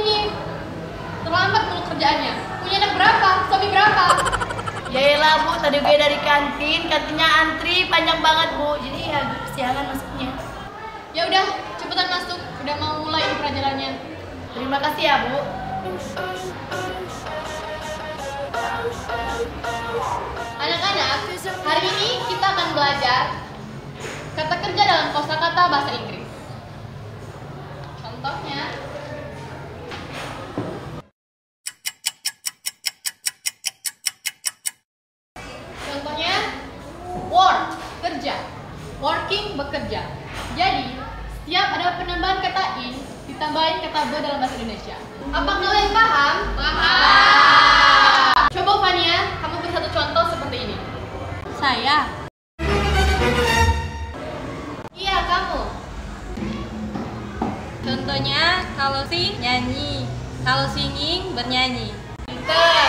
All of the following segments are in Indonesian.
ini? Terlambat mulu kerjaannya. Punya anak berapa? Suami berapa? Yaelah Bu, tadi gue dari kantinnya antri panjang banget Bu. Jadi ya kesiangan masuknya. Ya udah, cepetan masuk. Udah mau mulai ini pelajarannya. Terima kasih ya Bu. Anak-anak, hari ini kita akan belajar kata kerja dalam kosakata bahasa Inggris. Contohnya, work, kerja. Working, bekerja. Jadi, setiap ada penambahan kata in, ditambahin kata be dalam bahasa Indonesia. Apa kalian paham? Paham. Coba Fania, kamu beri satu contoh seperti ini. Saya. Iya, kamu. Contohnya kalau si nyanyi, kalau singing bernyanyi. Pinter.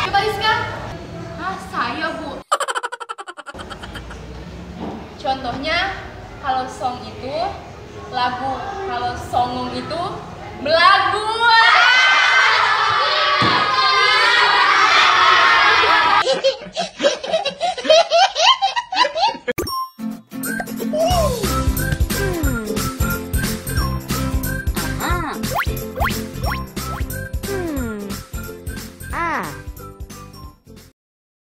Coba Rizka. Hah, saya Bu. Contohnya, kalau song itu lagu, kalau songong itu belagu.